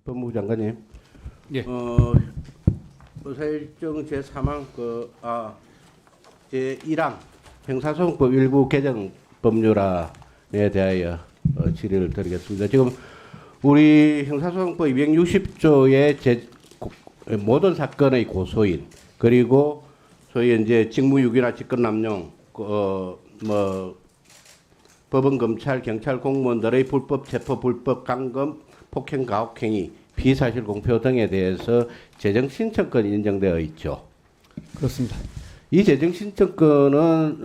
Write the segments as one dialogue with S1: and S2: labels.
S1: 법무부 장관님.
S2: 예.
S1: 의사일정 제3항 제1항 형사소송법 일부 개정 법률안에 대하여 질의를 드리겠습니다. 지금 우리 형사소송법 260조의 모든 사건의 고소인 그리고 소위 이제 직무유기나 직권남용 법원, 검찰, 경찰 공무원들의 불법 체포, 불법 감금, 폭행, 가혹행위, 비사실 공표 등에 대해서 재정 신청권이 인정되어 있죠.
S2: 그렇습니다.
S1: 이 재정 신청권은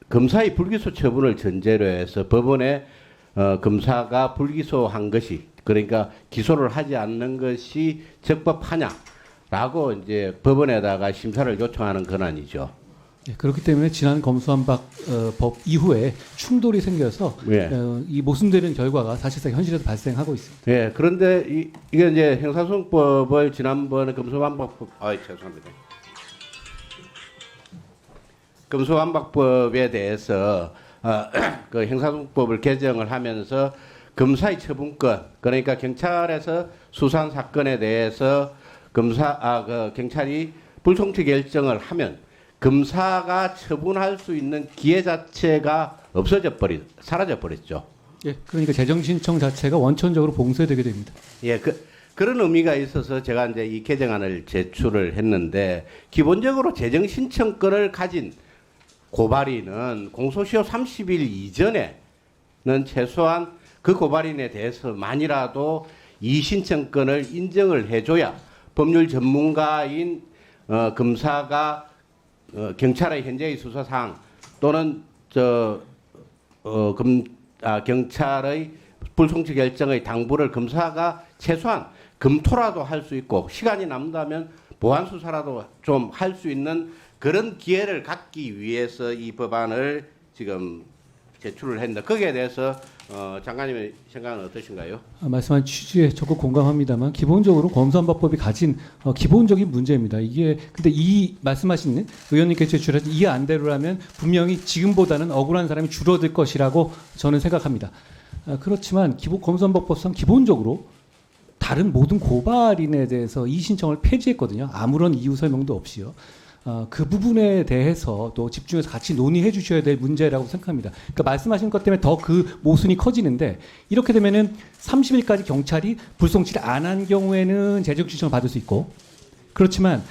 S1: 검사의 불기소 처분을 전제로 해서 법원에 검사가 불기소한 것이, 그러니까 기소를 하지 않는 것이 적법하냐라고 이제 법원에다가 심사를 요청하는 권한이죠.
S2: 예, 그렇기 때문에 지난 검수완박 법 이후에 충돌이 생겨서
S1: 예.
S2: 이 모순되는 결과가 사실상 현실에서 발생하고 있습니다.
S1: 예, 그런데 이게 이제 형사소송법을 지난번에 검수완박법, 죄송합니다. 검수완박법에 대해서 그 형사소송법을 개정을 하면서 검사의 처분권, 그러니까 경찰에서 수사한 사건에 대해서 경찰이 불송치 결정을 하면 검사가 처분할 수 있는 기회 자체가 사라져 버렸죠.
S2: 예, 그러니까 재정 신청 자체가 원천적으로 봉쇄되게 됩니다.
S1: 예, 그런 의미가 있어서 제가 이제 이 개정안을 제출을 했는데, 기본적으로 재정 신청권을 가진 고발인은 공소시효 30일 이전에는 최소한 그 고발인에 대해서만이라도 이 신청권을 인정을 해줘야 법률 전문가인 검사가 경찰의 현재의 수사 사항 또는 경찰의 불송치 결정의 당부를 검사가 최소한 검토라도 할 수 있고, 시간이 남다면 보완 수사라도 좀 할 수 있는 그런 기회를 갖기 위해서 이 법안을 지금 제출을 했는데, 거기에 대해서 장관님의 생각은 어떠신가요?
S2: 말씀한 취지에 적극 공감합니다만, 기본적으로 검수완박법이 가진 기본적인 문제입니다. 이게 근데 이 말씀하신 의원님께서 제출하신 이 안대로라면 분명히 지금보다는 억울한 사람이 줄어들 것이라고 저는 생각합니다. 그렇지만 검수완박법상 기본적으로 다른 모든 고발인에 대해서 이 신청을 폐지했거든요. 아무런 이유 설명도 없이요. 그 부분에 대해서 또 집중해서 같이 논의해 주셔야 될 문제라고 생각합니다. 그러니까 말씀하신 것 때문에 더 그 모순이 커지는데, 이렇게 되면은 30일까지 경찰이 불송치를 안 한 경우에는 재정 신청을 받을 수 있고, 그렇지만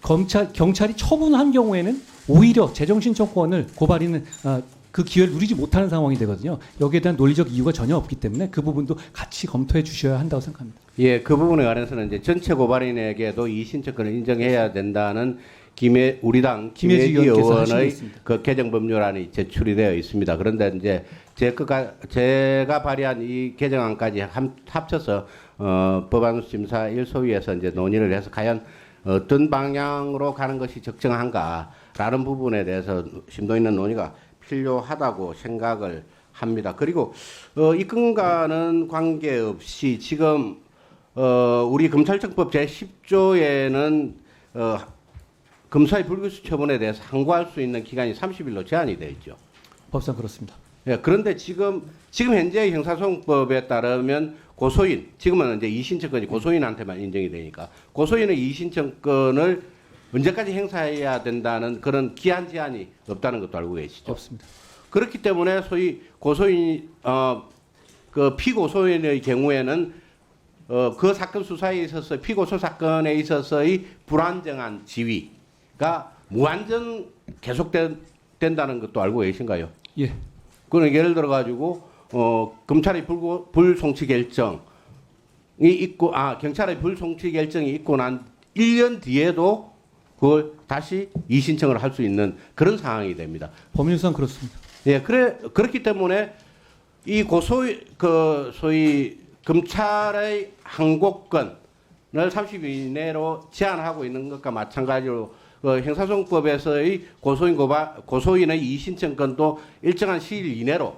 S2: 경찰이 처분한 경우에는 오히려 재정 신청권을 고발인은 그 기회를 누리지 못하는 상황이 되거든요. 여기에 대한 논리적 이유가 전혀 없기 때문에 그 부분도 같이 검토해 주셔야 한다고 생각합니다.
S1: 예, 그 부분에 관해서는 이제 전체 고발인에게도 이 신청권을 인정해야 된다는 우리당 김혜지 의원의 그 개정 법률안이 제출이 되어 있습니다. 그런데 이제 제가 발의한 이 개정안까지 합쳐서 법안심사 1소위에서 이제 논의를 해서 과연 어떤 방향으로 가는 것이 적정한가라는 부분에 대해서 심도 있는 논의가 필요하다고 생각을 합니다. 그리고 이 건과는 관계없이 지금 우리 검찰청법 제10조에는 검사의 불기소 처분에 대해서 항고할 수 있는 기간이 30일로 제한이 되어 있죠.
S2: 법상 그렇습니다.
S1: 예, 그런데 지금 현재의 형사소송법에 따르면 고소인, 지금은 이제 이신청권이 고소인한테만 인정이 되니까 고소인의 이신청권을 언제까지 행사해야 된다는 그런 기한 제한이 없다는 것도 알고 계시죠?
S2: 없습니다.
S1: 그렇기 때문에 소위 고소인 그 피고소인의 경우에는 그 사건 수사에 있어서 피고소 사건에 있어서의 불안정한 지위가 무한정 계속된다는 것도 알고 계신가요?
S2: 예.
S1: 그건 예를 들어 가지고 검찰의 불송치 결정이 있고 경찰의 불송치 결정이 있고 난 1년 뒤에도 그걸 다시 이신청을 할 수 있는 그런 상황이 됩니다.
S2: 법률상 그렇습니다.
S1: 예, 그렇기 때문에 이 소위 검찰의 항고권을 30일 이내로 제한하고 있는 것과 마찬가지로 형사소송법에서의 고소인의 이신청권도 일정한 시일 이내로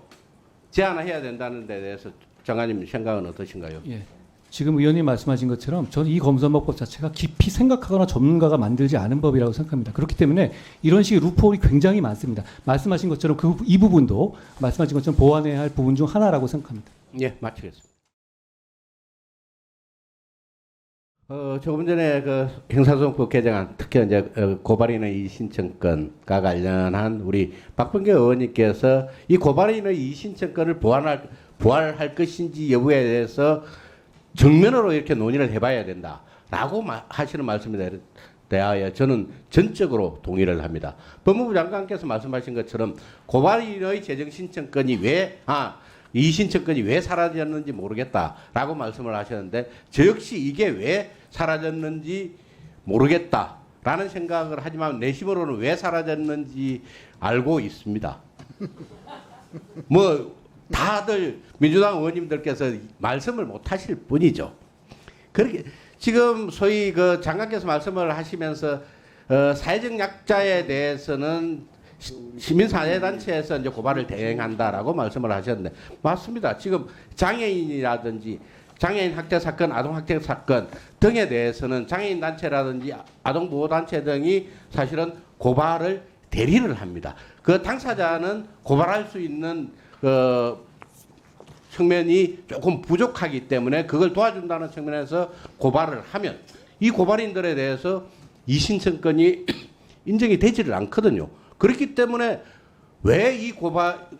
S1: 제한해야 된다는 데 대해서 장관님 생각은 어떠신가요?
S2: 예. 지금 의원님 말씀하신 것처럼 저는 이 검수완박법 자체가 깊이 생각하거나 전문가가 만들지 않은 법이라고 생각합니다. 그렇기 때문에 이런 식의 루프홀이 굉장히 많습니다. 말씀하신 것처럼 이 부분도 말씀하신 것처럼 보완해야 할 부분 중 하나라고 생각합니다.
S1: 예, 마치겠습니다. 조금 전에 그 형사소송법 개정안, 특히 이제 고발인의 이의신청권과 관련한 우리 박범계 의원님께서 이 고발인의 이의신청권을 부활할 것인지 여부에 대해서 정면으로 이렇게 논의를 해봐야 된다라고 하시는 말씀에 대하여 저는 전적으로 동의를 합니다. 법무부 장관께서 말씀하신 것처럼 고발인의 재정신청권이 이의신청권이 왜 사라졌는지 모르겠다라고 말씀을 하셨는데 저 역시 이게 왜 사라졌는지 모르겠다라는 생각을 하지만 내심으로는 왜 사라졌는지 알고 있습니다. 뭐 다들 민주당 의원님들께서 말씀을 못 하실 뿐이죠. 그렇게 지금 소위 그 장관께서 말씀을 하시면서 사회적 약자에 대해서는 시민사회단체에서 이제 고발을 대행한다라고 말씀을 하셨는데 맞습니다. 지금 장애인이라든지 장애인 학대 사건, 아동 학대 사건 등에 대해서는 장애인 단체라든지 아동 보호 단체 등이 사실은 고발을 대리를 합니다. 그 당사자는 고발할 수 있는 측면이 조금 부족하기 때문에 그걸 도와준다는 측면에서 고발을 하면 이 고발인들에 대해서 이의신청권이 인정이 되지를 않거든요. 그렇기 때문에 왜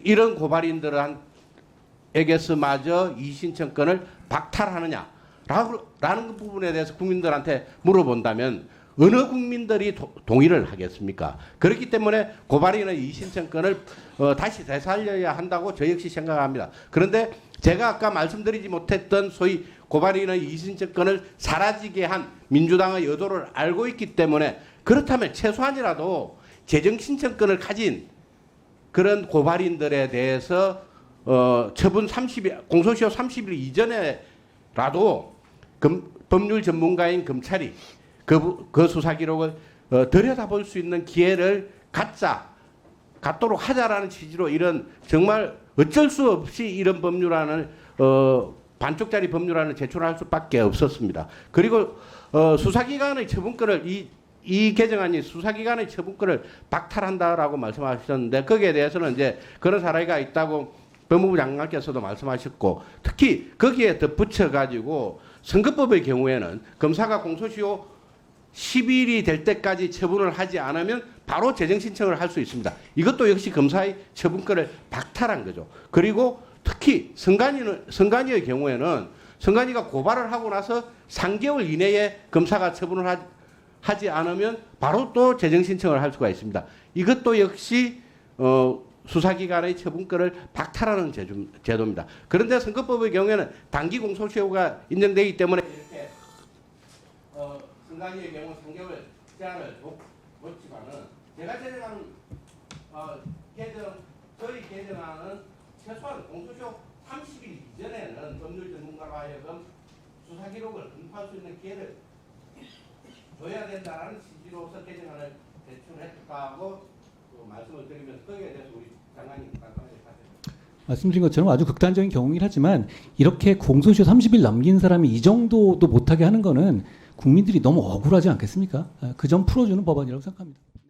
S1: 이런 고발인들에게서마저 이의신청권을 박탈하느냐라는 부분에 대해서 국민들한테 물어본다면 어느 국민들이 동의를 하겠습니까? 그렇기 때문에 고발인의 이의신청권을 다시 되살려야 한다고 저 역시 생각합니다. 그런데 제가 아까 말씀드리지 못했던 소위 고발인의 이의신청권을 사라지게 한 민주당의 의도를 알고 있기 때문에 그렇다면 최소한이라도 재정신청권을 가진 그런 고발인들에 대해서 처분 30일, 공소시효 30일 이전에라도 법률 전문가인 검찰이 그 수사 기록을 들여다볼 수 있는 기회를 갖도록 하자라는 취지로 이런 정말 어쩔 수 없이 이런 법률안을 반쪽짜리 법률안을 제출할 수밖에 없었습니다. 그리고 수사기관의 처분권을 이 개정안이 수사기관의 처분권을 박탈한다라고 말씀하셨는데 거기에 대해서는 이제 그런 사례가 있다고 법무부 장관께서도 말씀하셨고 특히 거기에 덧붙여 가지고 선거법의 경우에는 검사가 공소시효 10일이 될 때까지 처분을 하지 않으면 바로 재정신청을 할 수 있습니다. 이것도 역시 검사의 처분권을 박탈한 거죠. 그리고 특히 선관위의 경우에는 선관위가 고발을 하고 나서 3개월 이내에 검사가 처분을 하지 않으면 바로 또 재정신청을 할 수가 있습니다. 이것도 역시 수사기관의 처분권을 박탈하는 제도입니다. 그런데 선거법의 경우에는 단기 공소시효가 인정되기 때문에 이렇게 선관위의 경우 3개월 제한을 뒀지만은 제가 제정하는 저희 개정안은 최소한 공소시효 30일 이전에는 법률 전문가로 하여금 수사 기록을 검토할 수 있는 기회를 줘야 된다는 취지로서 개정안을 제출했다고 말씀을 드리면서 거기에 대해서 우리 장관님 간단하게 하세요.
S2: 말씀드린 것처럼 아주 극단적인 경우이긴 하지만 이렇게 공소시효 30일 남긴 사람이 이 정도도 못하게 하는 거는 국민들이 너무 억울하지 않겠습니까? 그 점 풀어주는 법안이라고 생각합니다.